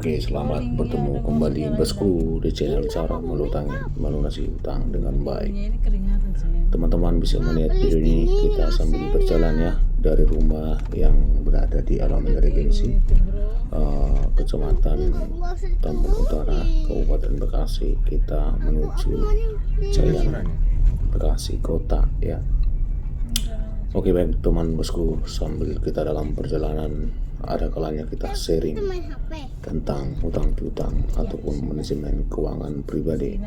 Oke, selamat bertemu kembali bosku di channel cara melunasi utang dengan baik. Teman-teman bisa melihat video ini kita sambil berjalan ya dari rumah yang berada di Alaman Regensi, Kecamatan Tambun Utara, Kabupaten Bekasi. Kita menuju Jalan Bekasi Kota ya. Oke baik teman bosku, sambil kita dalam perjalanan ada kalanya kita sharing tentang hutang piutang ataupun manajemen keuangan pribadi.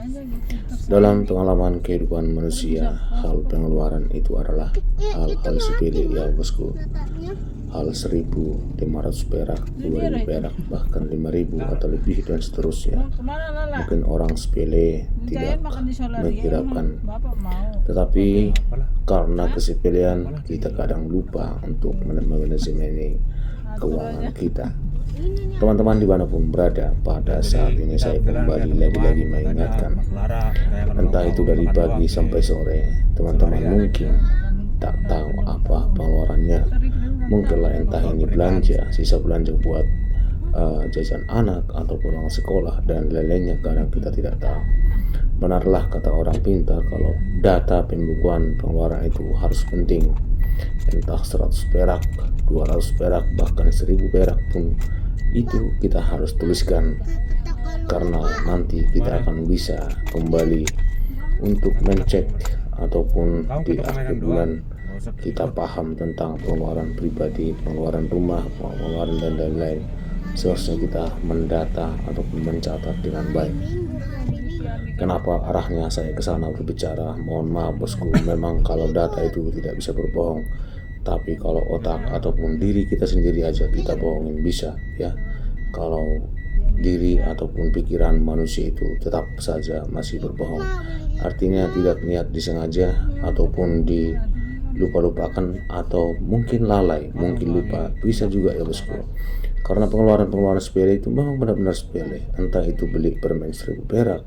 Dalam pengalaman kehidupan manusia, hal pengeluaran itu adalah hal-hal sepele ya bosku. Hal 1.500 perak, 2.000 perak, bahkan 5.000 atau lebih dan seterusnya. Mungkin orang sepele tidak menghiraukan, tetapi karena kesepelean kita kadang lupa untuk manajemen keuangan kita. Teman-teman dimanapun berada, pada saat ini saya kembali lagi-lagi mengingatkan, entah itu dari pagi sampai sore, teman-teman mungkin tak tahu apa pengeluarannya. Mungkinlah entah ini belanja, sisa belanja buat jajan anak ataupun uang sekolah dan lain-lainnya, kadang kita tidak tahu. Benarlah kata orang pintar kalau data pembukuan pengeluaran itu harus penting. Entah 100 perak, 200 perak, bahkan 1.000 perak pun itu kita harus tuliskan, karena nanti kita akan bisa kembali untuk mencek ataupun di akhir bulan kita paham tentang pengeluaran pribadi, pengeluaran rumah, pengeluaran dan lain-lain. Seharusnya kita mendata ataupun mencatat dengan baik. Kenapa arahnya saya ke sana berbicara? Mohon maaf bosku, memang kalau data itu tidak bisa berbohong, tapi kalau otak ataupun diri kita sendiri aja kita bohongin bisa ya. Kalau diri ataupun pikiran manusia itu tetap saja masih berbohong, artinya tidak niat disengaja ataupun dilupa-lupakan, atau mungkin lalai, mungkin lupa, bisa juga ya bosku. Karena pengeluaran sepele itu memang benar-benar sepele, entah itu beli permen 1.000 perak,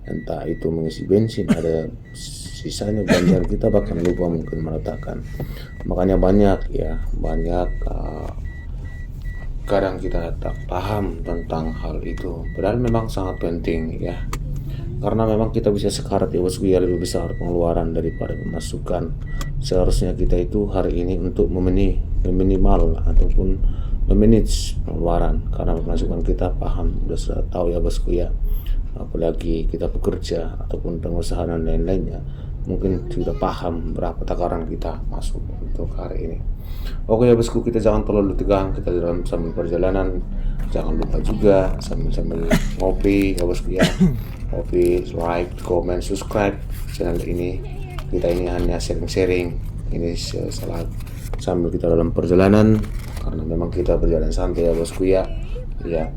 entah itu mengisi bensin, ada sisanya belanjaan kita bahkan lupa mungkin meletakkan. Makanya banyak kadang kita tak paham tentang hal itu, padahal memang sangat penting ya, karena memang kita bisa sekarat ya bosku ya, lebih besar pengeluaran daripada pemasukan. Seharusnya kita itu hari ini untuk meminimal ataupun memanage pengeluaran, karena pemasukan kita paham, sudah tahu ya bosku ya. Apalagi kita bekerja ataupun pengusaha dan lain-lainnya, mungkin sudah paham berapa takaran kita masuk untuk hari ini. Oke ya bosku, kita jangan terlalu tegang, kita dalam sambil perjalanan jangan lupa juga sambil ngopi ya bosku ya. Ngopi, like, comment, subscribe channel ini. Kita ini hanya sharing-sharing, ini sambil kita dalam perjalanan, karena memang kita berjalan santai ya bosku ya. Ya,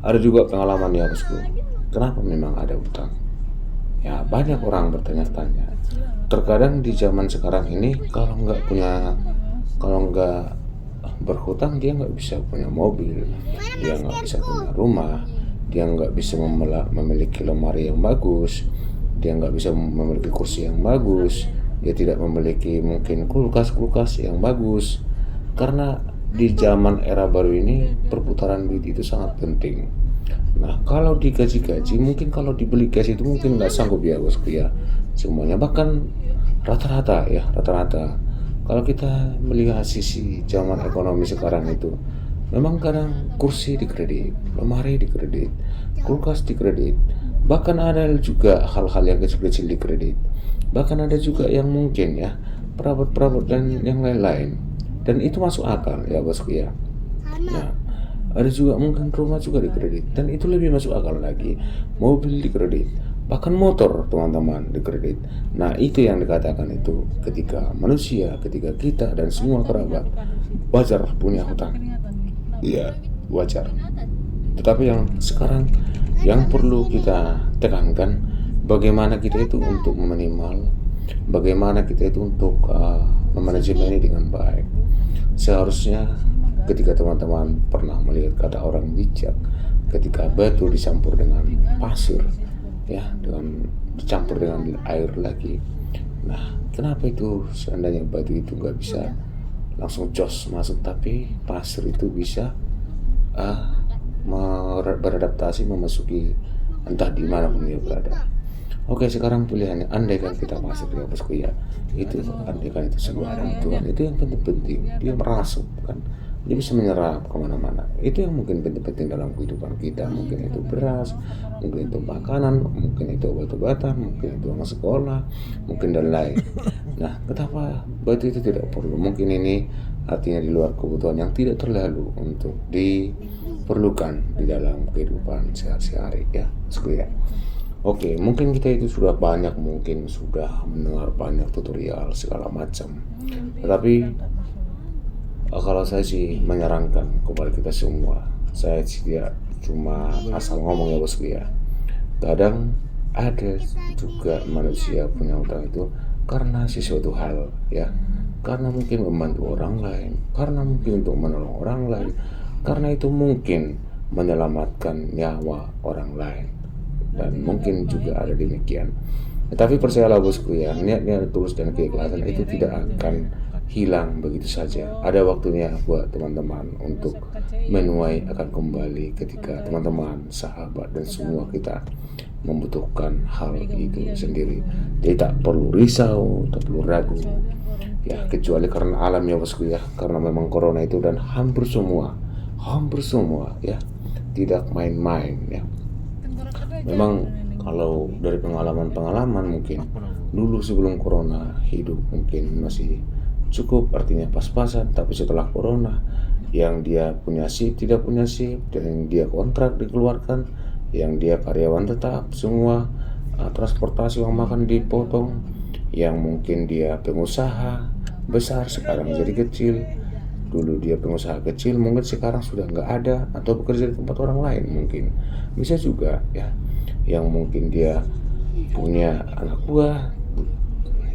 ada juga pengalaman ya bosku, kenapa memang ada utang ya. Banyak orang bertanya-tanya, terkadang di zaman sekarang ini kalau nggak berhutang, dia nggak bisa punya mobil, dia nggak bisa punya rumah, dia nggak bisa memiliki lemari yang bagus, dia nggak bisa memiliki kursi yang bagus, dia tidak memiliki mungkin kulkas yang bagus. Karena di zaman era baru ini perputaran duit itu sangat penting. Nah kalau digaji mungkin kalau dibeli cash itu mungkin nggak sanggup ya bosku ya semuanya. Bahkan rata-rata kalau kita melihat sisi zaman ekonomi sekarang itu, memang kadang kursi dikredit, lemari dikredit, kulkas dikredit, bahkan ada juga hal-hal yang kecil-kecil dikredit, bahkan ada juga yang mungkin ya perabot-perabot dan yang lain-lain. Dan itu masuk akal ya bosku ya. Nah, ada juga mungkin rumah juga dikredit, dan itu lebih masuk akal lagi. Mobil dikredit, bahkan motor teman-teman dikredit. Nah itu yang dikatakan itu, ketika kita dan semua kerabat wajar punya hutang. Iya wajar. Tetapi yang sekarang yang perlu kita tekankan, bagaimana kita itu untuk meminimal, bagaimana kita itu untuk memanajemen ini dengan baik. Seharusnya ketika teman-teman pernah melihat kata orang bijak, ketika batu dicampur dengan pasir ya, dicampur dengan air lagi. Nah kenapa itu seandainya batu itu nggak bisa langsung jos masuk, tapi pasir itu bisa beradaptasi memasuki entah di mana pun dia berada. Oke, sekarang pilihannya, andai kan kita masuk ya bosku ya, itu andai kan itu sebuah kebutuhan, itu yang penting-penting, dia merasuk kan, dia bisa menyerap kemana-mana. Itu yang mungkin penting-penting dalam kehidupan kita. Mungkin itu beras, mungkin itu makanan, mungkin itu obat-obatan, mungkin itu uang sekolah, mungkin dan lain. Nah, kenapa batu itu tidak perlu? Mungkin ini artinya di luar kebutuhan yang tidak terlalu untuk diperlukan di dalam kehidupan sehari-hari ya bosku ya. Oke, mungkin kita itu sudah banyak, mungkin sudah mendengar banyak tutorial segala macam. Tetapi kalau saya sih menyarankan kepada kita semua, saya tidak cuma asal ngomong ya bosku ya. Kadang ada juga manusia punya utang itu karena sesuatu hal ya, karena mungkin membantu orang lain, karena mungkin untuk menolong orang lain, karena itu mungkin menyelamatkan nyawa orang lain. Dan mungkin juga ada demikian. Tapi percayalah bosku ya, niatnya tulus dan keikhlasan itu tidak akan hilang begitu saja. Ada waktunya buat teman-teman untuk menuai akan kembali ketika teman-teman, sahabat dan semua kita membutuhkan hal itu sendiri. Jadi tak perlu risau, tak perlu ragu ya, kecuali karena alam ya bosku ya, karena memang corona itu dan hampir semua ya, tidak main-main ya. Memang kalau dari pengalaman mungkin dulu sebelum corona hidup mungkin masih cukup, artinya pas-pasan. Tapi setelah corona, yang dia punya shift tidak punya shift, dan yang dia kontrak dikeluarkan, yang dia karyawan tetap semua, transportasi uang makan dipotong, yang mungkin dia pengusaha besar sekarang jadi kecil. Dulu dia pengusaha kecil, mungkin sekarang sudah nggak ada atau bekerja di tempat orang lain mungkin. Bisa juga ya, yang mungkin dia punya anak buah,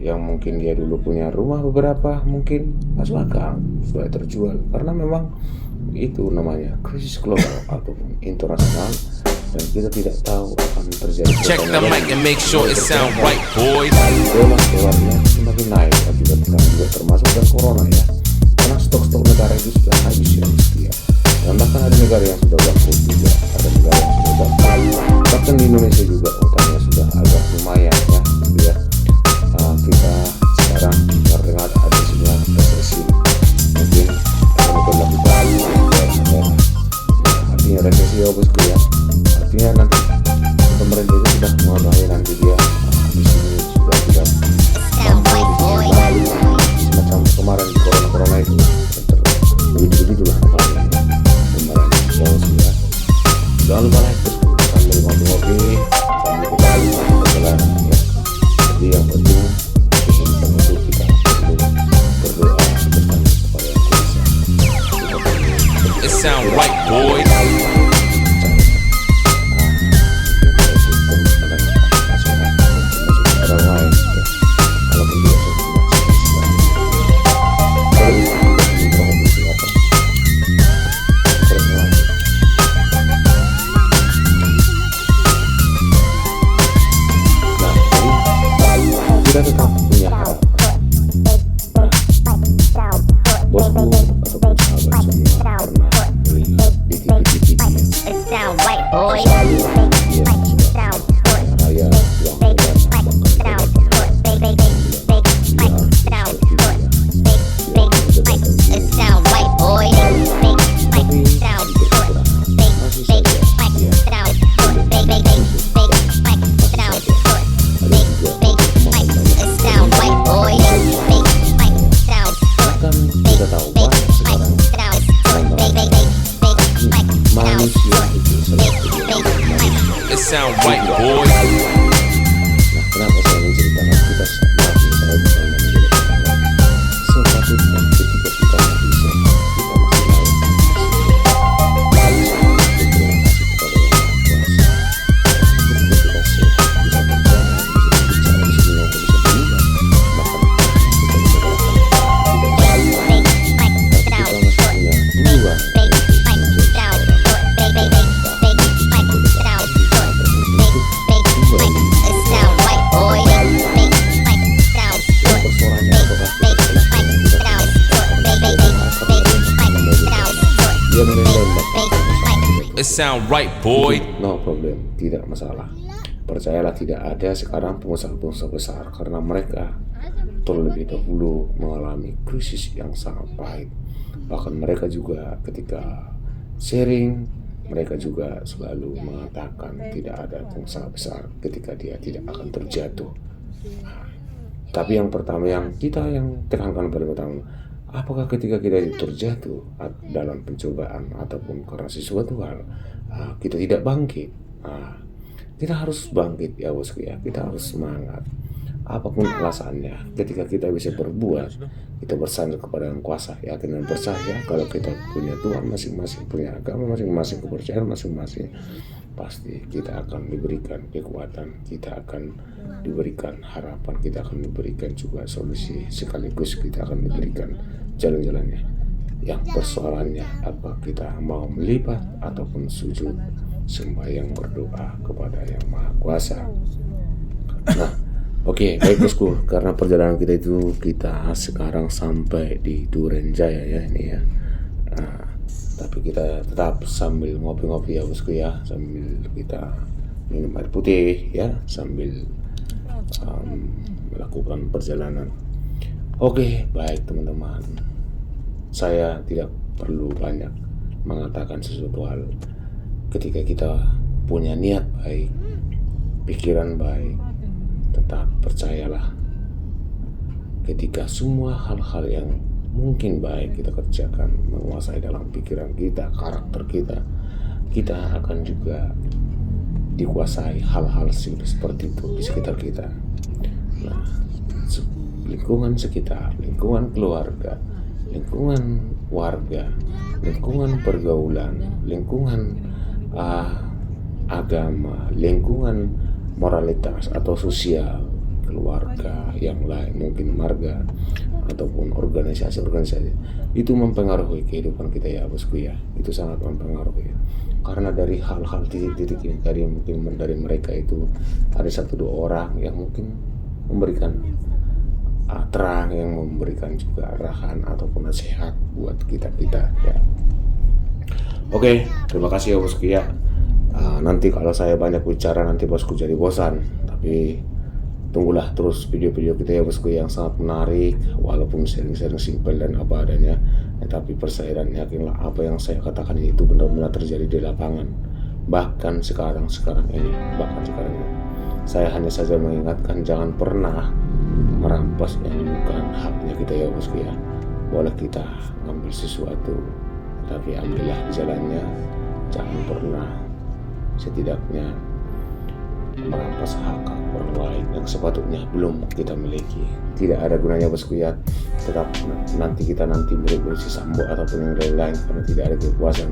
yang mungkin dia dulu punya rumah beberapa, mungkin masuk akal sudah terjual, karena memang itu namanya krisis global ataupun internasional, dan kita tidak tahu akan terjadi. Check the mic and make sure it sound right, boys. Dolarnya semakin naik akibat juga termasuk dan corona ya, karena stok negara itu sudah habis ya. Dan bahkan ada negara yang sudah bangkrut juga, ada negara yang sudah bangkrut. Bahkan di Indonesia juga utangnya sudah agak lumayan ya. Kita sekarang terdengar ada sebuah resesi, mungkin akan dilakukan artinya resesi ya bosku ya, artinya nanti pemerintah itu sudah mengetahui nanti dia di sini sudah tidak mampu semacam kemarin corona itu begitulah apalagi kemarin ya bosku ya. Jangan lupa like bosku, sambil ngopi-ngopi sambil kita perjalanan ya. Jadi yang penting itu kita perlu berdoa bersama kepada Yang Kuasa. It sound right, boys. Kita tetap punya harapan. Bosku ataupun sahabat semua pernah melihat di TV raya uang sound right, boys. Nah, kenapa saya menceritakan kita saat saya bisa menjelaskan sepatutnya ketika kita bisa kita masih lain berterima kasih kepada Yang Maha Kuasa. Ketika kita sehat, bisa berjalan, bisa bicara, bisa ngomong, bisa berubah, bahkan kita bisa melakukan kita masih punya dua it sound right, boy. No problem, tidak masalah. Percayalah tidak ada sekarang pengusaha-pengusaha besar karena mereka terlebih dahulu mengalami krisis yang sangat pahit. Bahkan mereka juga ketika sharing, mereka juga selalu mengatakan tidak ada pengusaha besar ketika dia tidak akan terjatuh. Tapi yang pertama yang kita tekankan pada pertama, apakah ketika kita terjatuh dalam pencobaan ataupun karena sesuatu hal, kita tidak bangkit? Kita harus bangkit ya bosku ya, kita harus semangat. Apapun alasannya, ketika kita bisa berbuat, kita bersandar kepada Yang Kuasa, yakin dan percaya kalau kita punya Tuhan masing-masing, punya agama masing-masing, kepercayaan masing-masing, pasti kita akan diberikan kekuatan, kita akan diberikan harapan, kita akan diberikan juga solusi, sekaligus kita akan diberikan jalan-jalannya. Yang persoalannya apa kita mau melipat ataupun sujud sembahyang berdoa kepada Yang Maha Kuasa. Nah, oke, baik bosku, karena perjalanan kita itu kita sekarang sampai di Durenjaya ya ini ya. Tapi kita tetap sambil ngopi-ngopi ya bosku ya, sambil kita minum air putih ya, sambil melakukan perjalanan. Oke, baik teman-teman. Saya tidak perlu banyak mengatakan sesuatu hal. Ketika kita punya niat baik, pikiran baik, tetap percayalah, ketika semua hal-hal yang mungkin baik kita kerjakan menguasai dalam pikiran kita, karakter kita, kita akan juga dikuasai hal-hal seperti itu di sekitar kita. Nah, lingkungan sekitar, lingkungan keluarga, lingkungan warga, lingkungan pergaulan, lingkungan agama, lingkungan moralitas atau sosial, keluarga yang lain, mungkin marga ataupun organisasi itu mempengaruhi kehidupan kita ya bosku ya. Itu sangat mempengaruhi karena dari hal-hal titik-titik ini tadi, mungkin dari mereka itu ada 1-2 orang yang mungkin memberikan terang, yang memberikan juga arahan ataupun nasihat buat kita ya. Oke, terima kasih ya bosku ya. Nanti kalau saya banyak bicara nanti bosku jadi bosan, tapi tunggulah terus video-video kita ya bosku yang sangat menarik, walaupun sharing-sharing simpel dan apa adanya, tapi percaya dan yakinlah apa yang saya katakan itu benar-benar terjadi di lapangan. Bahkan sekarang ini saya hanya saja mengingatkan jangan pernah merampas yang bukan haknya kita ya bosku ya. Boleh kita ngambil sesuatu, tapi ambillah jalannya, jangan pernah setidaknya merampas hak orang lain yang sepatutnya belum kita miliki. Tidak ada gunanya bosku ya. Tetap nanti kita murid si Sambo ataupun yang lain karena tidak ada kekuasaan.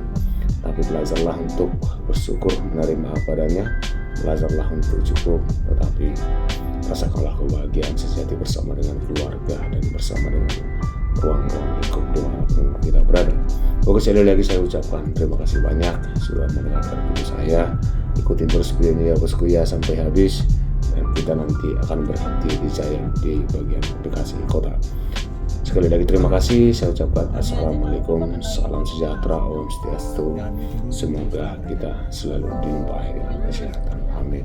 Tapi belajarlah untuk bersyukur, menerima apa adanya, belajarlah untuk cukup, tetapi rasakanlah kebahagiaan sejati bersama dengan keluarga dan bersama dengan ruang-ruang lingkup dimanapun kita berada. Oke, sekali lagi saya ucapkan terima kasih banyak sudah mendengarkan video saya. Ikutin terus videonya ya bosku ya sampai habis, dan kita nanti akan berhenti di Jaya di bagian Bekasi kota. Sekali lagi terima kasih, saya ucapkan assalamualaikum, salam sejahtera, om swastiastu. Semoga kita selalu dilimpahi dengan kesehatan. Amin.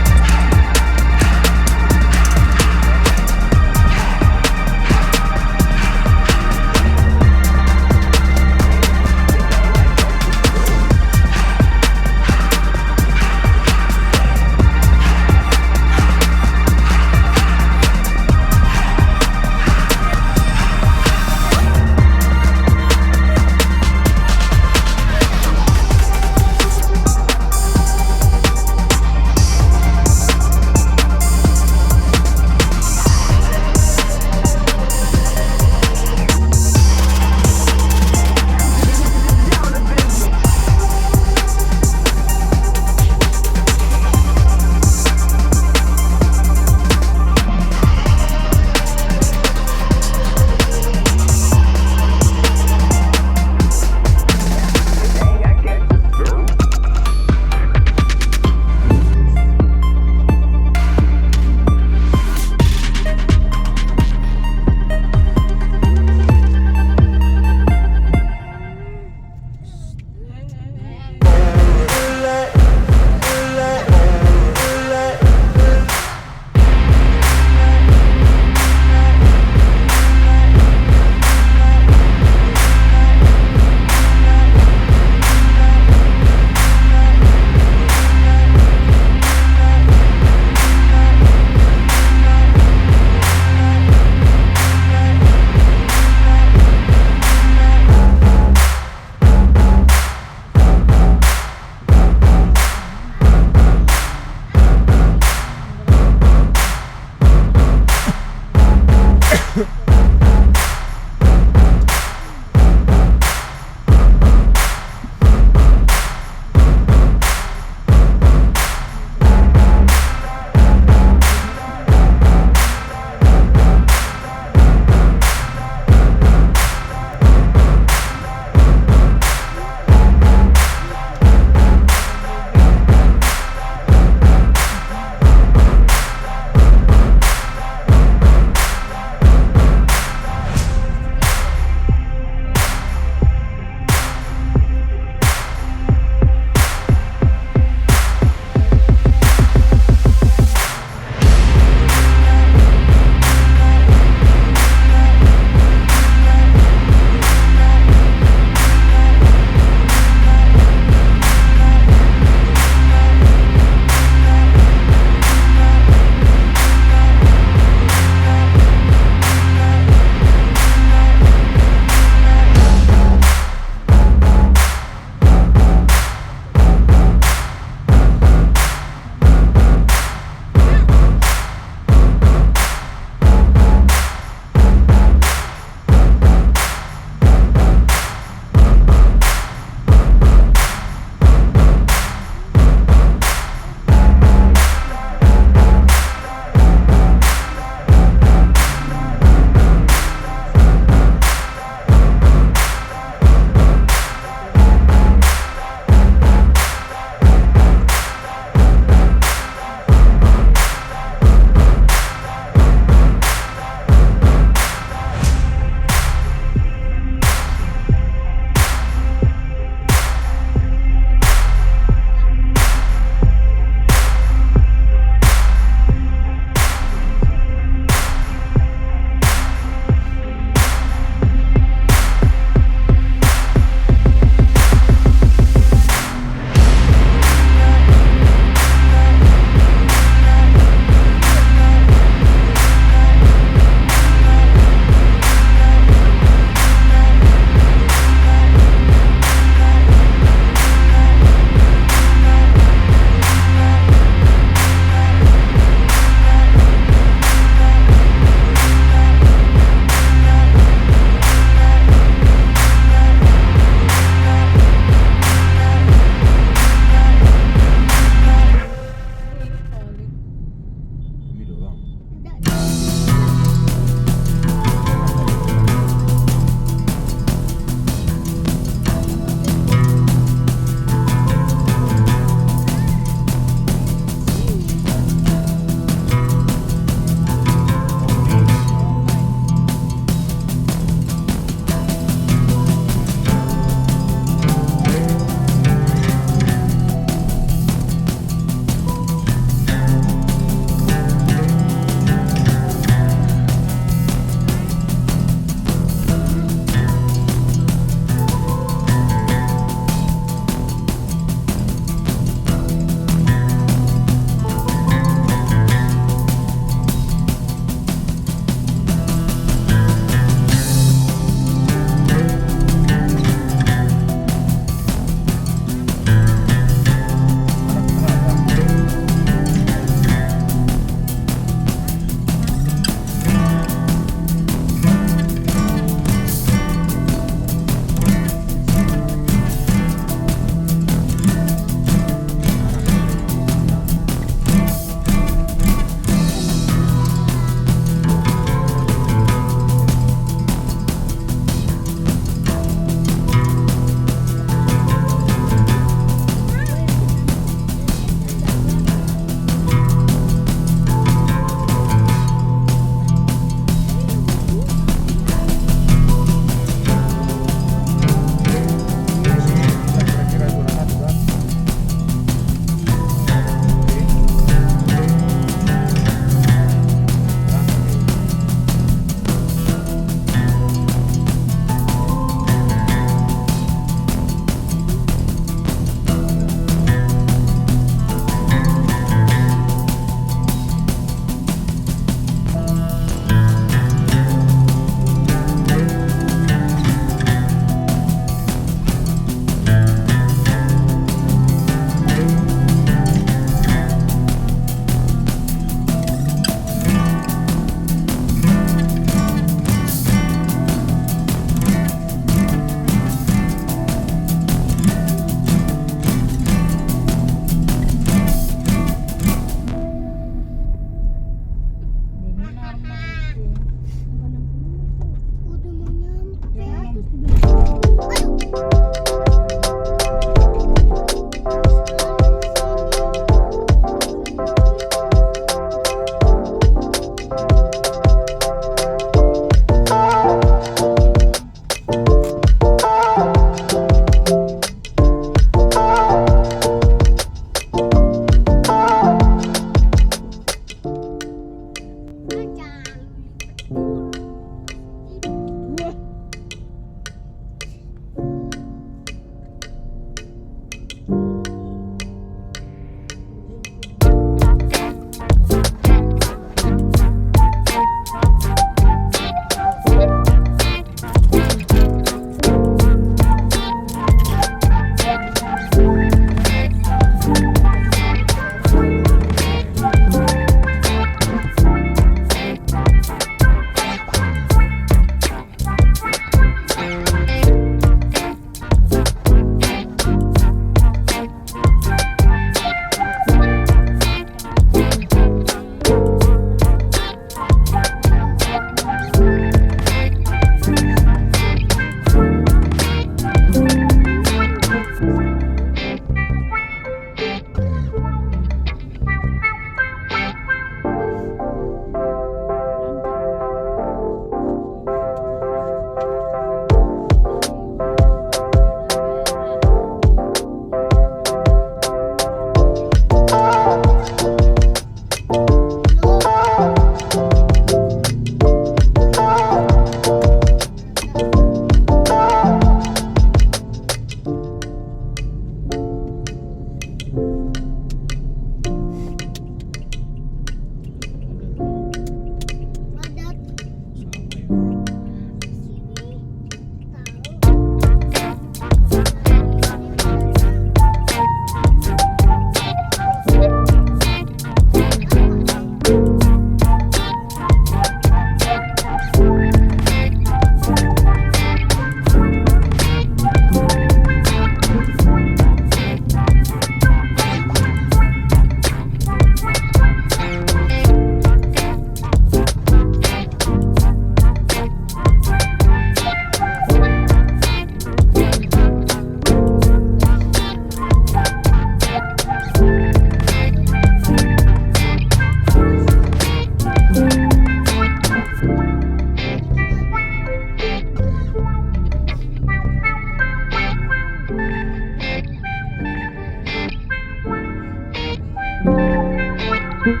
Yeay,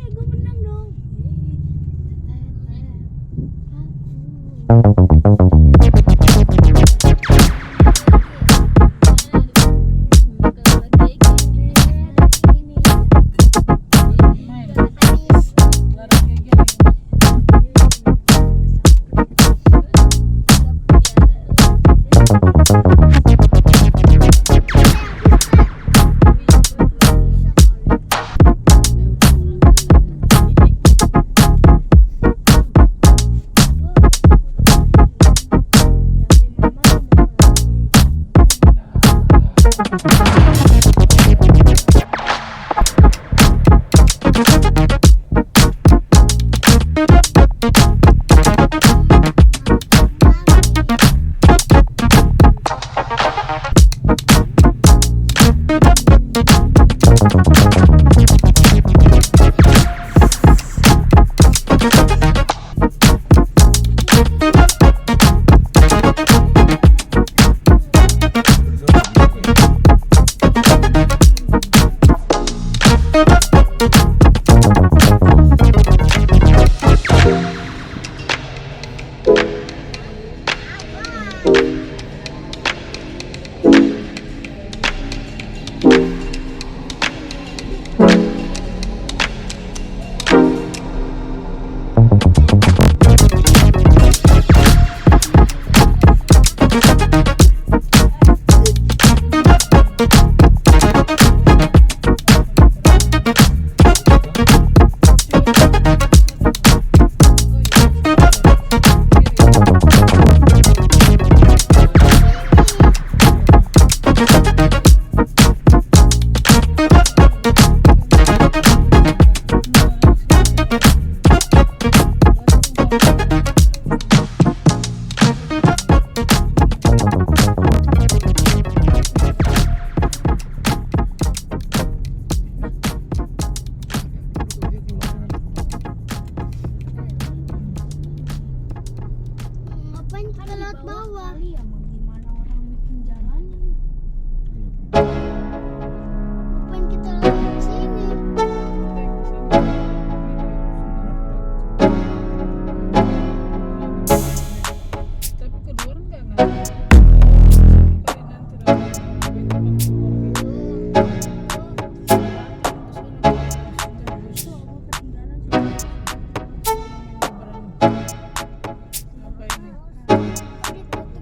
gue menang dong. Ngapain kita lewat bawah? Kali ya, mau gimana orang bikin jalannya? Ngapain kita lewat sini? Tapi keluar nggak nanti rame apa ini? Ditutup.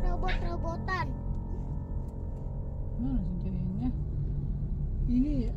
Robot-robotan. Mana sih jadinya? Ini ya.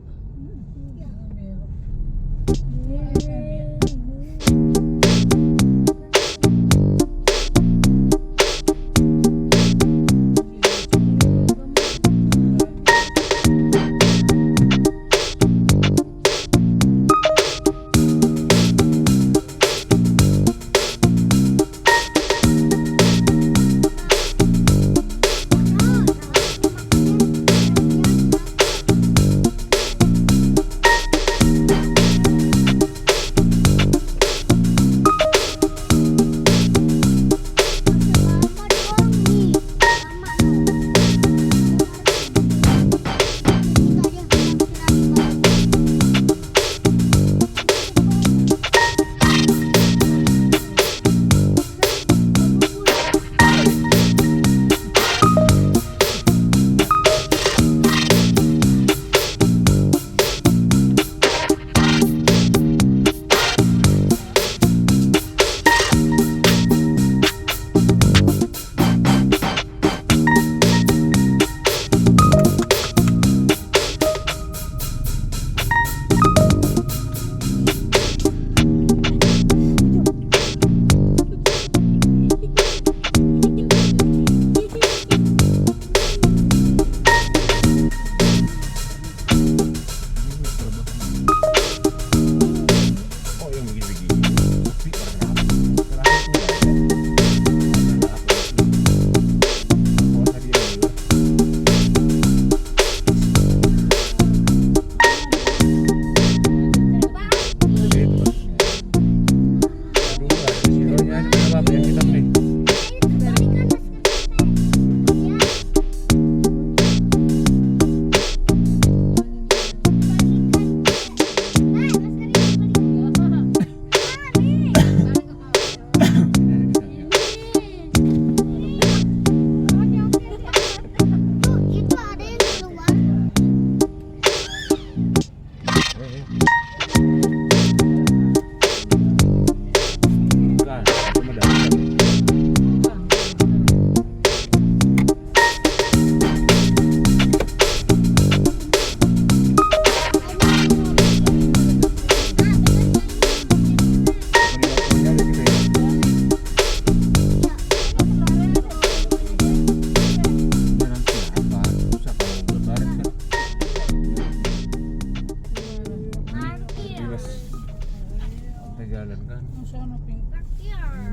jalan kan. Sono pintar.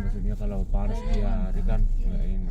Maksudnya kalau panas di hari kan nggak ini.